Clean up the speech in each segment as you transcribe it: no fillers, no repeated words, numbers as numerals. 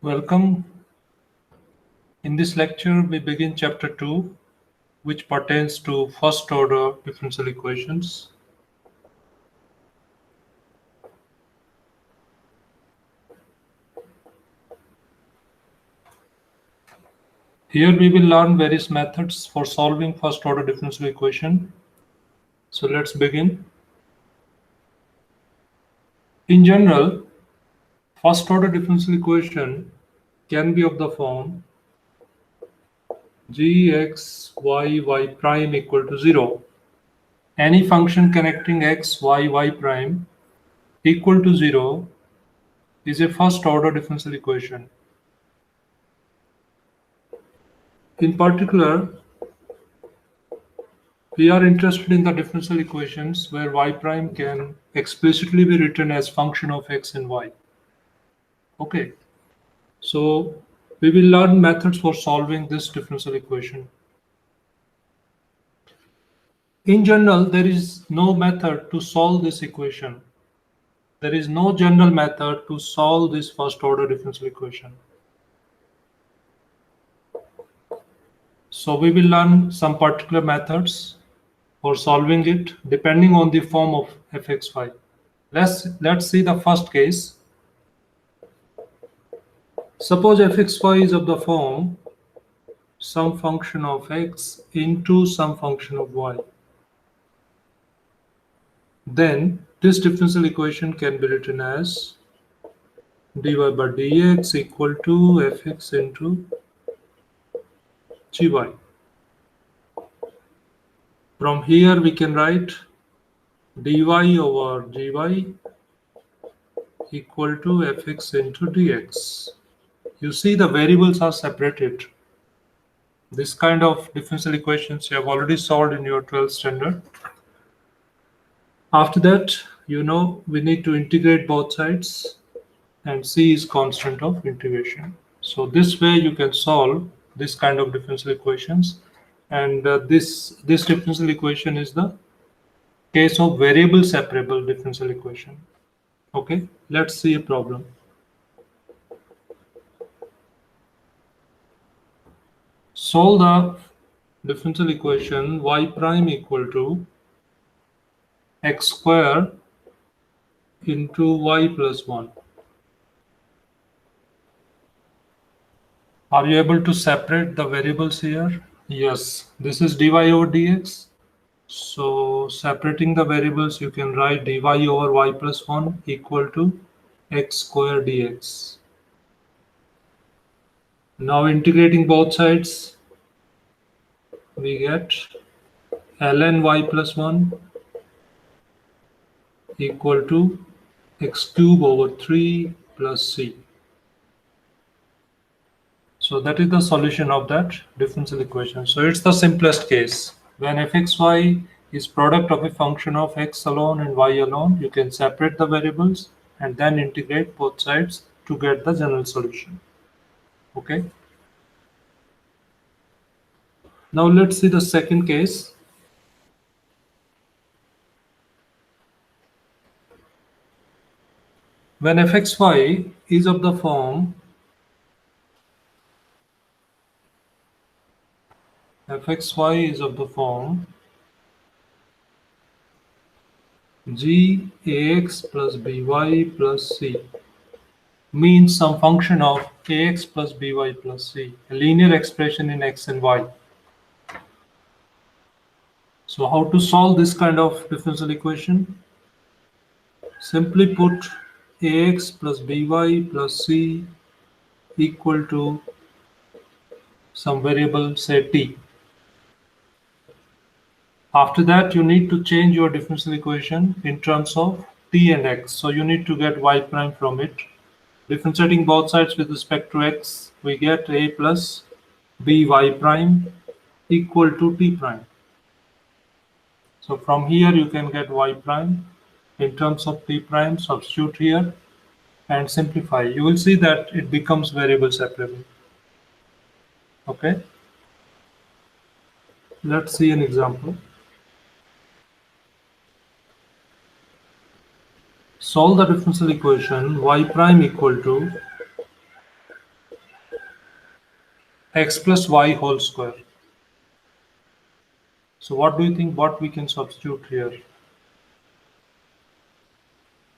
Welcome. In this lecture, we begin chapter 2, which pertains to first order differential equations. Here we will learn various methods for solving first order differential equation. So let's begin. In general, first order differential equation can be of the form gx y prime equal to 0. Any function connecting x, y prime equal to 0 is a first order differential equation. In particular, we are interested in the differential equations where y prime can explicitly be written as function of x and y. Okay, so we will learn methods for solving this differential equation. In general, there is no method to solve this equation. There is no general method to solve this first order differential equation. So we will learn some particular methods for solving it depending on the form of fxy. Let's see the first case. Suppose fxy is of the form some function of x into some function of y. Then this differential equation can be written as dy by dx equal to fx into gy. From here we can write dy over gy equal to fx into dx. You see the variables are separated. This kind of differential equations you have already solved in your 12th standard. After that, we need to integrate both sides, and c is constant of integration. So this way you can solve this kind of differential equations, and this differential equation is the case of variable separable differential equation. Okay, let's see a problem. Solve the differential equation y prime equal to x square into y plus 1. Are you able to separate the variables here? Yes, this is dy over dx. So separating the variables, you can write dy over y plus 1 equal to x square dx. Now integrating both sides, we get ln y plus 1 equal to x cube over 3 plus c. So that is the solution of that differential equation. So it's the simplest case. When fxy is product of a function of x alone and y alone, you can separate the variables and then integrate both sides to get the general solution. Okay. Now let's see the second case. When fxy is of the form g ax plus by plus c, means some function of ax plus by plus c, a linear expression in x and y. So how to solve this kind of differential equation? Simply put ax plus by plus c equal to some variable, say t. After that, you need to change your differential equation in terms of t and x. So you need to get y prime from it. Differentiating both sides with respect to x, we get a plus by prime equal to t prime. So from here you can get y prime in terms of t prime, substitute here and simplify. You will see that it becomes variable separable. Okay. Let's see an example. Solve the differential equation y prime equal to x plus y whole square. So what do you think what we can substitute here?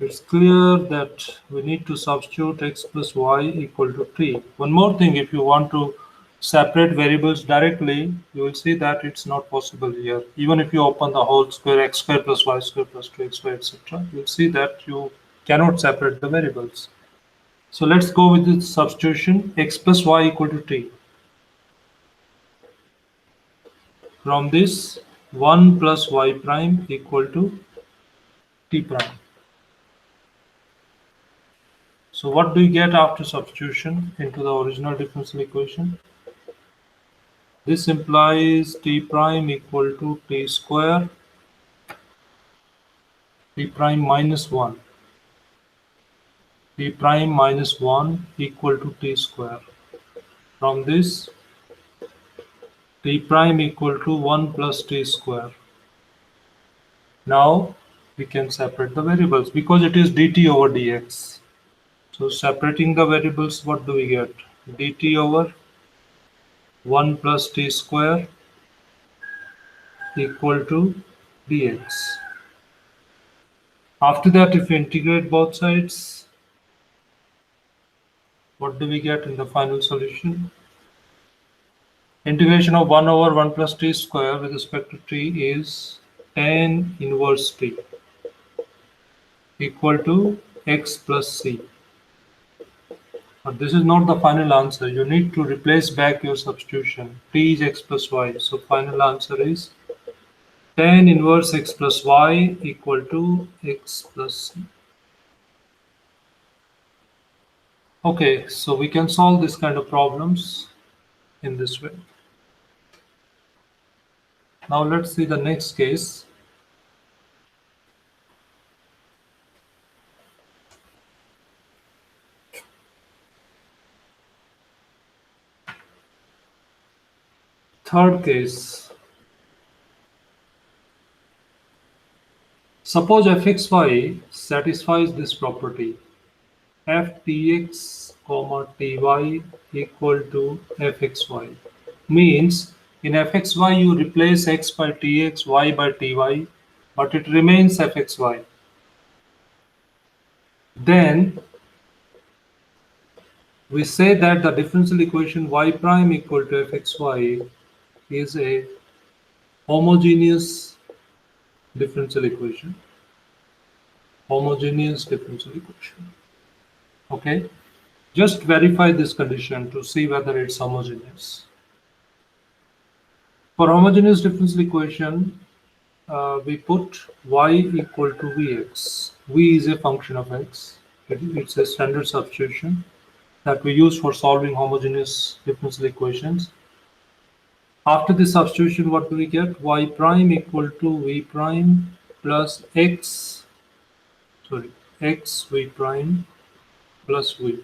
It's clear that we need to substitute x plus y equal to t. One more thing, if you want to separate variables directly, you will see that it's not possible here. Even if you open the whole square, x square plus y square plus 2xy, etc., you'll see that you cannot separate the variables. So let's go with the substitution x plus y equal to t. From this, 1 plus y prime equal to t prime. So what do you get after substitution into the original differential equation? This implies t prime equal to t square, t prime minus 1, t prime minus 1 equal to t square. From this, t prime equal to 1 plus t square. Now we can separate the variables because it is dt over dx. So separating the variables, what do we get? Dt over 1 plus t square equal to dx. After that, if we integrate both sides, what do we get in the final solution? Integration of 1 over 1 plus t square with respect to t is tan inverse t equal to x plus c. But this is not the final answer. You need to replace back your substitution. T is x plus y. So final answer is tan inverse x plus y equal to x plus c. Okay, so we can solve this kind of problems in this way. Now let's see the next case. Third case. Suppose fxy satisfies this property. Ftx, ty equal to fxy. Means in fxy you replace x by tx, y by ty, but it remains fxy. Then we say that the differential equation y prime equal to fxy is a homogeneous differential equation. Homogeneous differential equation. Okay, just verify this condition to see whether it's homogeneous. For homogeneous differential equation, we put y equal to vx. V is a function of x. It's a standard substitution that we use for solving homogeneous differential equations. After the substitution, what do we get? Y prime equal to v prime plus x v prime plus v.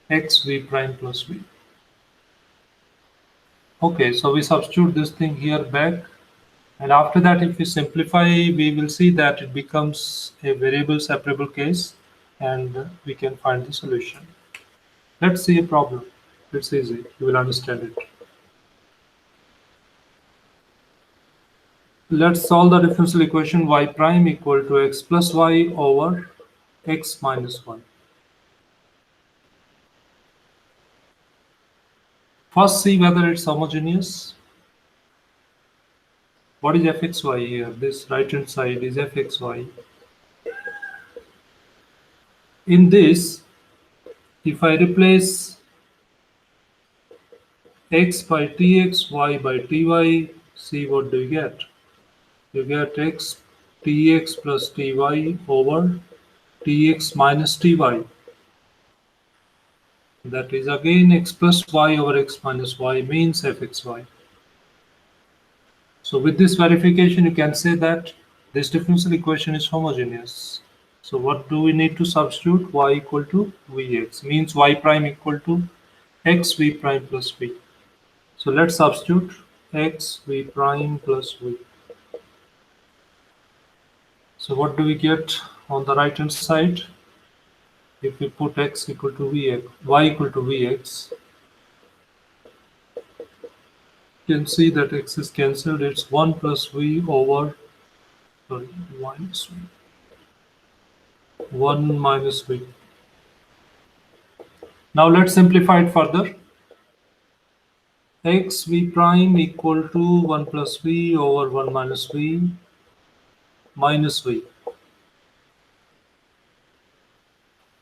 X v prime plus v. Okay, so we substitute this thing here back. And after that, if we simplify, we will see that it becomes a variable separable case and we can find the solution. Let's see a problem. It's easy. You will understand it. Let's solve the differential equation y prime equal to x plus y over x minus 1. First, see whether it's homogeneous. What is fxy here? This right hand side is fxy. In this, if I replace x by tx, y by ty, see what do you get? You get x tx plus ty over tx minus ty. That is again x plus y over x minus y means fxy. So with this verification, you can say that this differential equation is homogeneous. So what do we need to substitute? Y equal to vx means y prime equal to x v prime plus v. So let's substitute x v prime plus v. So what do we get on the right hand side? If we put x equal to vx, y equal to vx, you can see that x is cancelled. It's 1 plus v over, sorry, minus v. 1 minus v. Now let's simplify it further. X v prime equal to 1 plus v over 1 minus v minus v.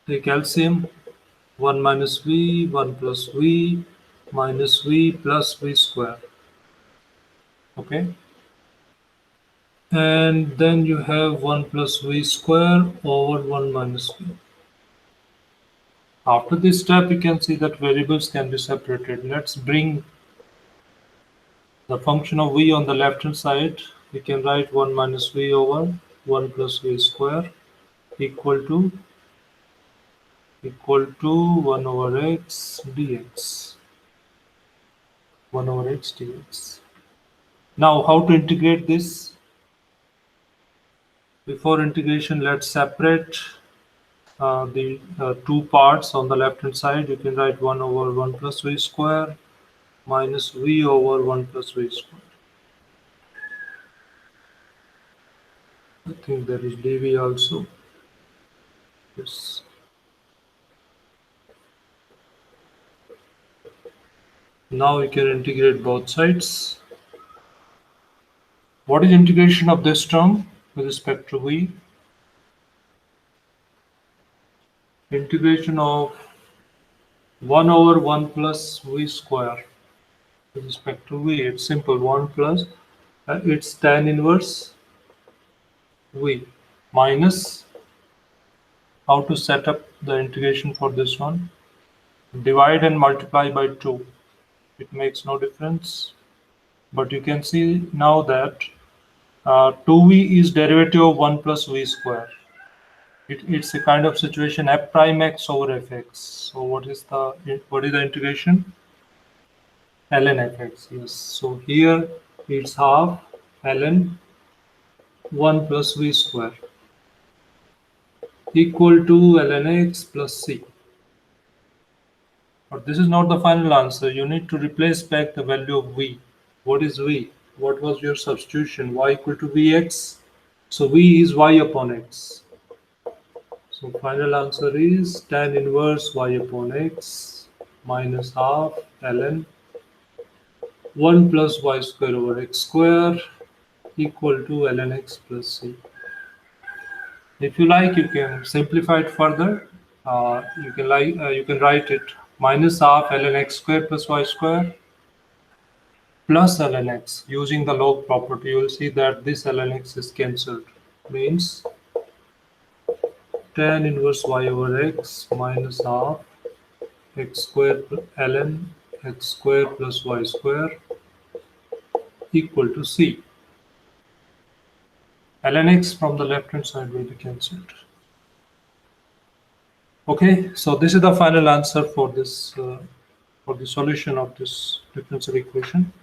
Take LCM. 1 minus v, 1 plus v minus v plus v square. Okay. And then you have 1 plus v square over 1 minus v. After this step, you can see that variables can be separated. Let's bring the function of v on the left hand side. We can write 1 minus v over 1 plus v square equal to 1 over x dx. 1 over x dx. Now, how to integrate this? Before integration, let's separate the two parts on the left hand side. You can write 1 over 1 plus v square minus v over 1 plus v square. I think there is dv also. Yes. Now we can integrate both sides. What is integration of this term with respect to v? Integration of 1 over 1 plus v square with respect to v. It's simple. 1 plus, it's tan inverse v minus, how to set up the integration for this one? Divide and multiply by 2. It makes no difference. But you can see now that 2v is derivative of 1 plus v square. It's a kind of situation f prime x over fx. So what is the integration? Ln fx. Yes. So here it's half ln 1 plus v square equal to ln x plus c. But this is not the final answer. You need to replace back the value of v. What is v? What was your substitution? Y equal to vx. So v is y upon x. So final answer is tan inverse y upon x minus half ln 1 plus y square over x square equal to ln x plus c. If you like, you can simplify it further. You can write it minus half ln x square plus y square plus ln x. Using the log property, you will see that this ln x is cancelled. Means tan inverse y over x minus half x square ln x square plus y square equal to c. Ln x from the left hand side will be cancelled. Okay, so this is the final answer for this for the solution of this differential equation.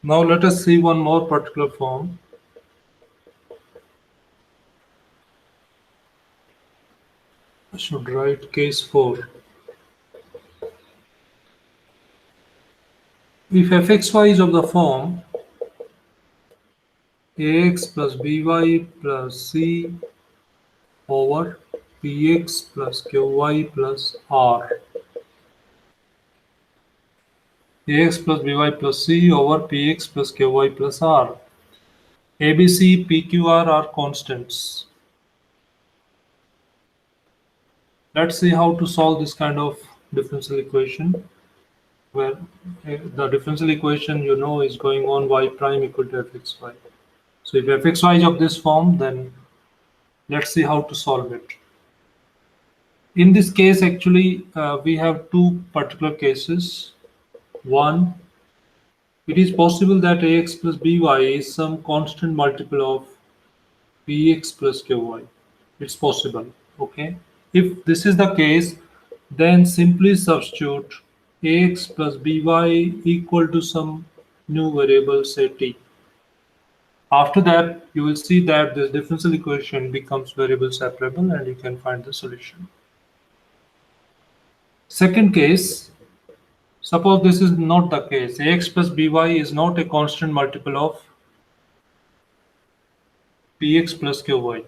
Now let us see one more particular form. I should write case 4. If fxy is of the form ax plus by plus c over px plus qy plus r, ax plus by plus c over px plus qy plus r, abc, pqr are constants. Let's see how to solve this kind of differential equation, where the differential equation is going on y prime equal to fxy. So if fxy is of this form, then let's see how to solve it. In this case, actually, we have two particular cases. One, it is possible that ax plus by is some constant multiple of px plus qy. It's possible, okay? If this is the case, then simply substitute ax plus by equal to some new variable, say t. After that, you will see that this differential equation becomes variable separable and you can find the solution. Second case, suppose this is not the case. Ax plus by is not a constant multiple of px plus qy.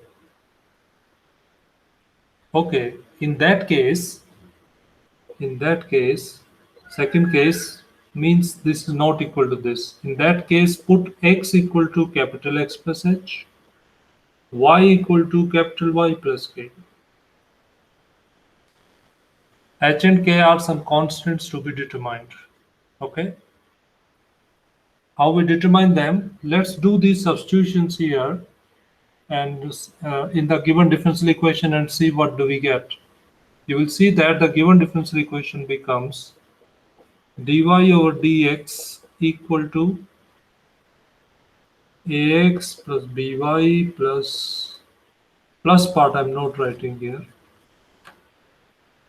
Okay, in that case, second case means this is not equal to this. In that case, put x equal to capital X plus h, y equal to capital Y plus k. H and k are some constants to be determined. Okay, how we determine them? Let's do these substitutions here and in the given differential equation and see what do we get. You will see that the given differential equation becomes dy over dx equal to ax plus by plus part I'm not writing here,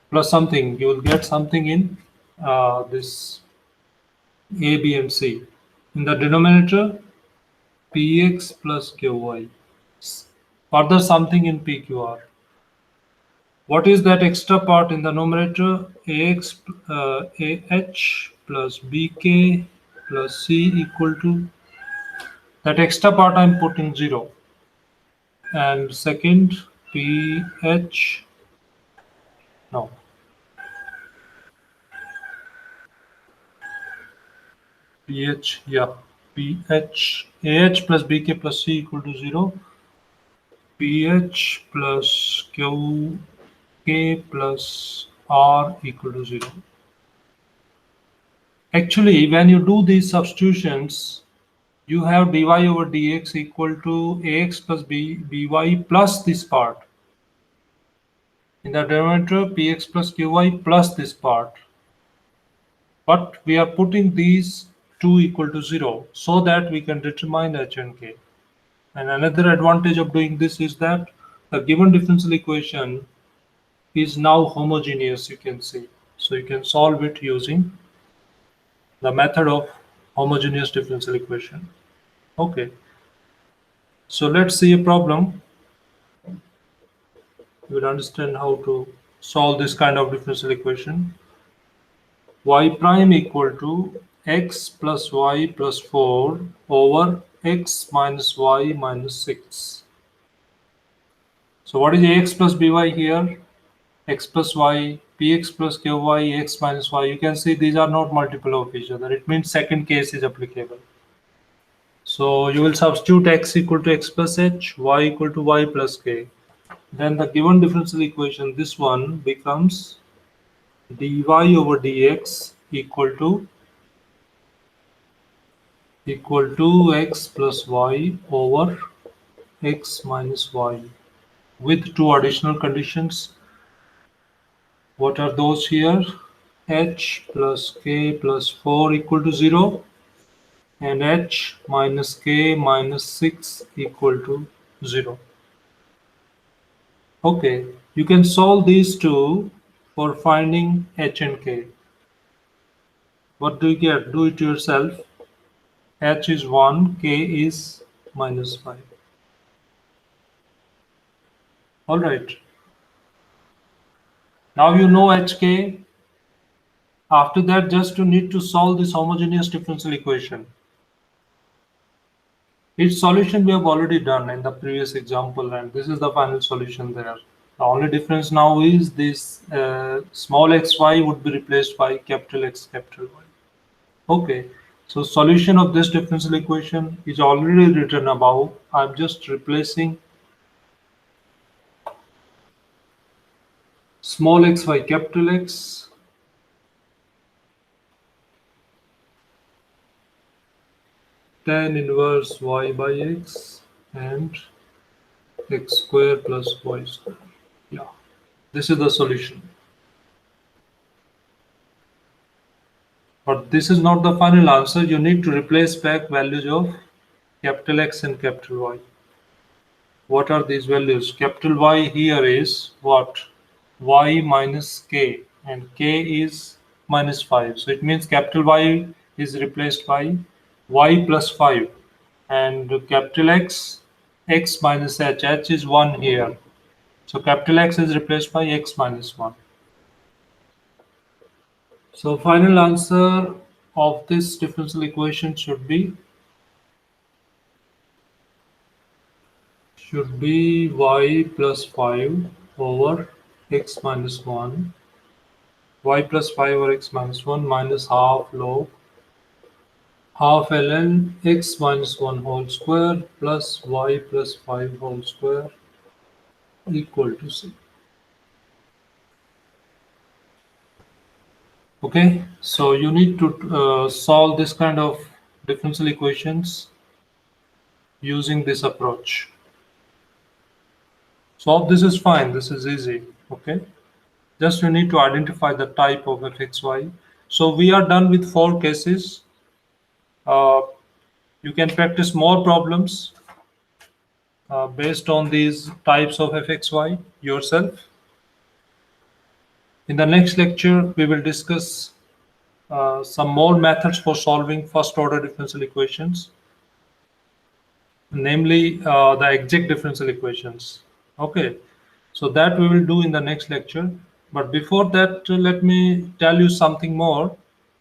plus something. You will get something in this a, b, and c. In the denominator, px plus qy. Further something in pqr. What is that extra part in the numerator? Ax, ah plus bk plus c equal to that extra part I'm putting 0. And second, ph, no, ph, yeah, ph, ah plus bk plus c equal to 0, ph plus k plus r equal to 0. Actually, when you do these substitutions, you have dy over dx equal to ax plus by plus this part. In the denominator, px plus qy plus this part. But we are putting these two equal to 0 so that we can determine h and k. And another advantage of doing this is that the given differential equation is now homogeneous, you can see. So you can solve it using the method of homogeneous differential equation. Okay, so let's see a problem. You will understand how to solve this kind of differential equation. Y prime equal to x plus y plus 4 over x minus y minus 6. So what is ax plus by here? X plus y, px plus qy, x minus y. You can see these are not multiple of each other. It means second case is applicable. So you will substitute x equal to x plus h, y equal to y plus k. Then the given differential equation, this one becomes dy over dx equal to x plus y over x minus y with two additional conditions. What are those here? H plus k plus 4 equal to 0 and h minus k minus 6 equal to 0. Okay, you can solve these two for finding h and k. What do you get? Do it yourself. H is 1, k is minus 5. Alright, now you know hk. After that, just you need to solve this homogeneous differential equation. Its solution we have already done in the previous example, and this is the final solution there. The only difference now is this small xy would be replaced by capital X, capital Y. Okay, so solution of this differential equation is already written above. I'm just replacing small xy, capital X, tan inverse y by x and x square plus y square. Yeah, this is the solution. But this is not the final answer. You need to replace back values of capital X and capital Y. What are these values? Capital Y here is what? Y minus K, and K is minus 5. So it means capital Y is replaced by Y plus 5. And capital X minus H is 1 here. So capital X is replaced by X minus 1. So final answer of this differential equation should be y plus 5 over x minus 1, y plus 5 over x minus 1 minus half ln x minus 1 whole square plus y plus 5 whole square equal to c. Okay, so you need to solve this kind of differential equations using this approach. So this is fine, this is easy. Okay, just you need to identify the type of fxy. So we are done with 4 cases. Uh, you can practice more problems based on these types of fxy yourself. In the next lecture, we will discuss some more methods for solving first order differential equations, namely the exact differential equations. Okay, so that we will do in the next lecture. But before that, let me tell you something more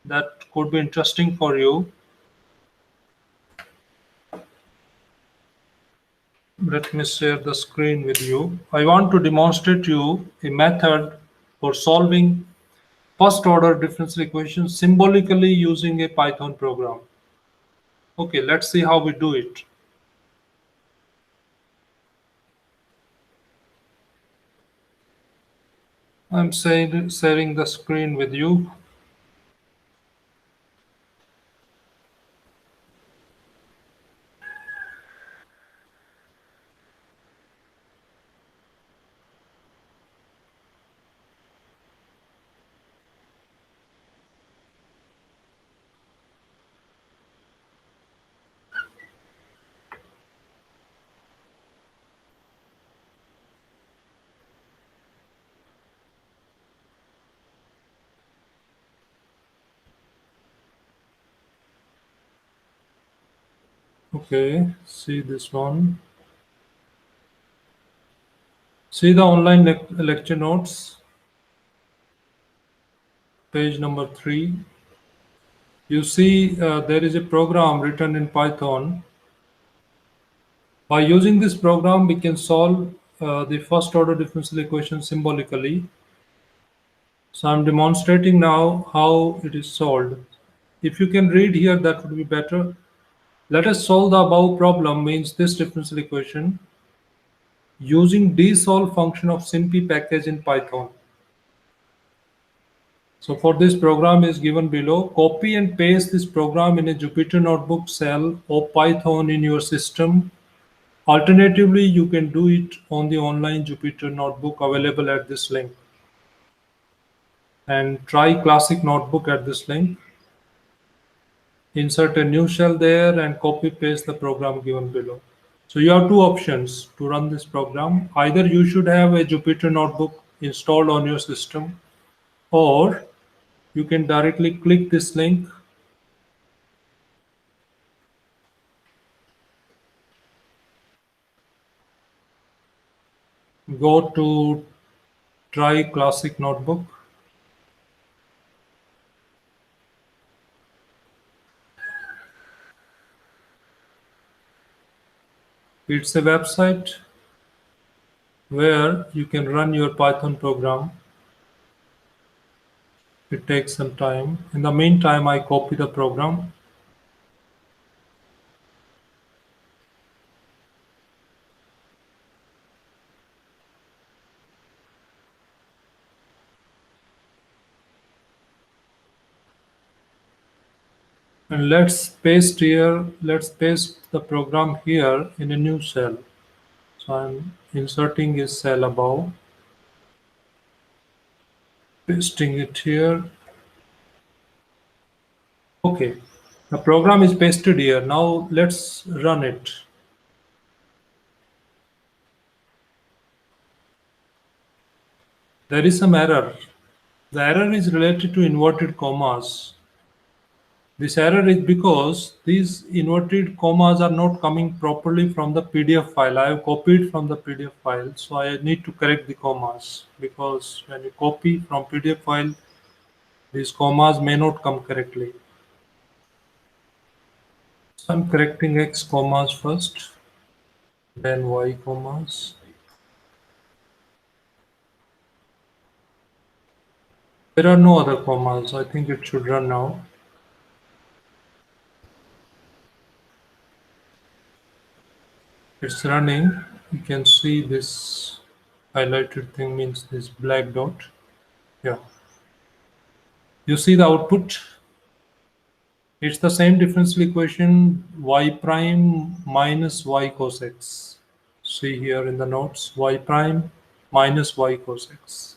that could be interesting for you. Let me share the screen with you. I want to demonstrate you a method for solving first order differential equations symbolically using a Python program. Okay, let's see how we do it. I'm sharing the screen with you. Okay, see this one. See the online lecture notes, page number 3. You see there is a program written in Python. By using this program, we can solve the first order differential equation symbolically. So I'm demonstrating now how it is solved. If you can read here, that would be better. Let us solve the above problem means this differential equation using dsolve function of simpy package in Python. So for this program is given below. Copy and paste this program in a Jupyter Notebook cell or Python in your system. Alternatively, you can do it on the online Jupyter Notebook available at this link. And try Classic Notebook at this link. Insert a new shell there and copy paste the program given below. So you have two options to run this program. Either you should have a Jupyter Notebook installed on your system, or you can directly click this link, go to try Classic Notebook. It's a website where you can run your Python program. It takes some time. In the meantime, I copy the program. And let's paste the program here in a new cell. So I'm inserting a cell above, pasting it here. Okay, the program is pasted here. Now let's run it. There is some error. The error is related to inverted commas. This error is because these inverted commas are not coming properly from the PDF file. I have copied from the PDF file, so I need to correct the commas, because when you copy from PDF file, these commas may not come correctly. So I'm correcting X commas first, then Y commas. There are no other commas. I think it should run now. It's running. You can see this highlighted thing means this black dot. Yeah. You see the output? It's the same differential equation y prime minus y cos x. See here in the notes, y prime minus y cos x.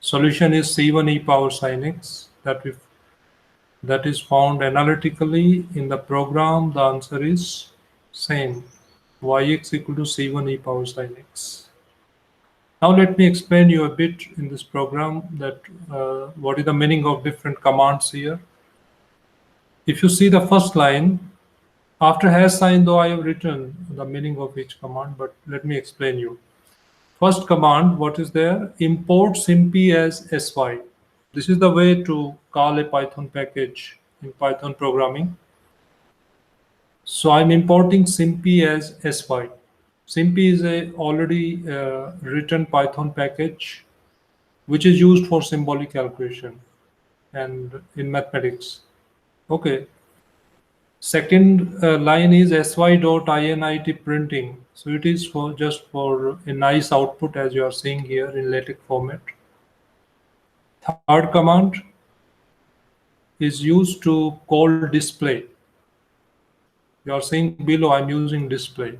Solution is c1 e power sin x. That is found analytically in the program. The answer is same, yx equal to c1 e power sin x. Now let me explain you a bit in this program that what is the meaning of different commands here. If you see the first line, after hash sign, though I have written the meaning of each command, but let me explain you. First command, what is there? Import simpy as sy. This is the way to call a Python package in Python programming. So I'm importing simpy as sy. Simpy is a already written Python package which is used for symbolic calculation and in mathematics. Okay. Second line is sy.init printing. So it is for just for a nice output as you are seeing here in LaTeX format. Third command is used to call display. You are seeing below I'm using display.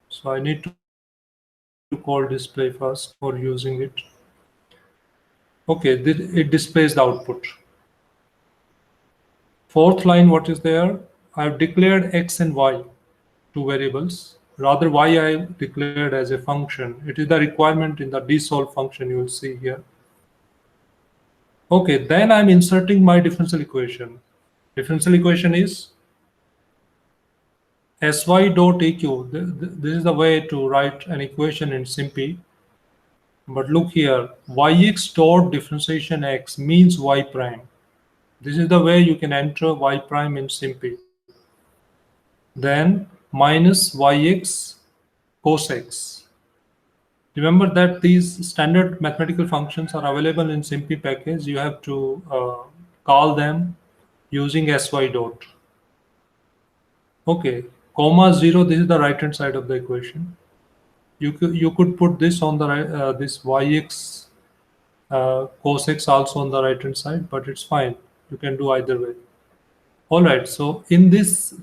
So I need to call display first for using it. Okay, it displays the output. Fourth line, what is there? I have declared x and y, two variables. Rather, y I have declared as a function. It is the requirement in the dsolve function you will see here. Okay, then I'm inserting my differential equation. Differential equation is sy dot eq. This is the way to write an equation in simpy. But look here, yx dot differentiation x means y prime. This is the way you can enter y prime in simpy. Then minus yx cos x. Remember that these standard mathematical functions are available in simpy package. You have to call them using sy dot. Okay, comma 0, this is the right hand side of the equation. You could put this on the right, this yx cos x also on the right hand side, but it's fine. You can do either way. All right, so in this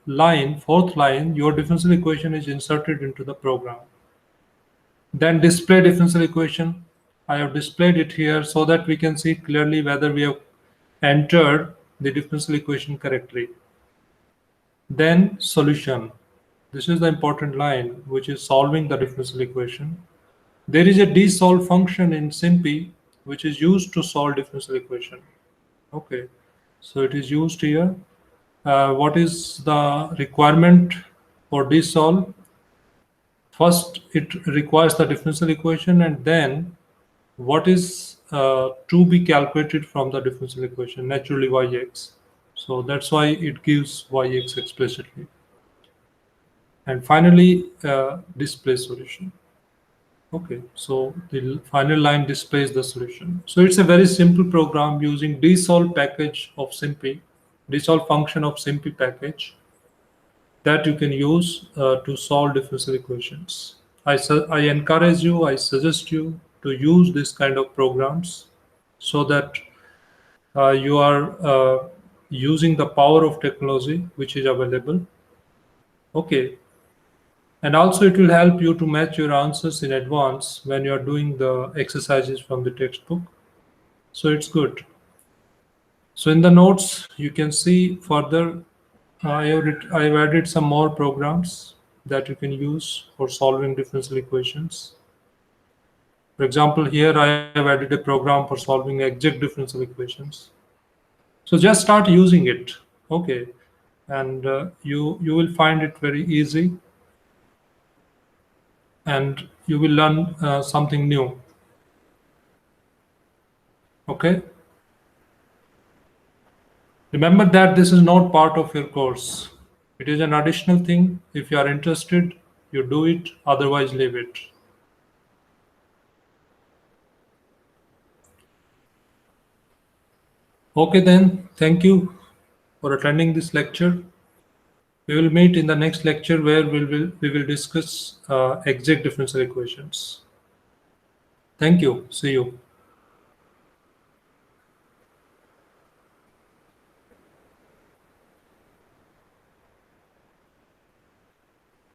line, fourth line, your differential equation is inserted into the program. Then display differential equation. I have displayed it here so that we can see clearly whether we have entered the differential equation correctly. Then solution. This is the important line, which is solving the differential equation. There is a dsolve function in simpy which is used to solve differential equation. Okay, so it is used here. What is the requirement for dsolve? First, it requires the differential equation, and then what is to be calculated from the differential equation, naturally yx. So that's why it gives yx explicitly. And finally, display solution. Okay, so the final line displays the solution. So it's a very simple program using dsolve package of simpy, dsolve function of simpy package that you can use to solve differential equations. I encourage you, I suggest you to use this kind of programs so that you are using the power of technology which is available. Okay. And also it will help you to match your answers in advance when you are doing the exercises from the textbook. So it's good. So in the notes, you can see further, I have added some more programs that you can use for solving differential equations. For example, here I have added a program for solving exact differential equations. So just start using it. Okay, and you will find it very easy, and you will learn something new. Okay, remember that this is not part of your course. It is an additional thing. If you are interested, you do it, otherwise leave it. Okay, then, thank you for attending this lecture. We will meet in the next lecture where we will discuss exact differential equations. Thank you. See you.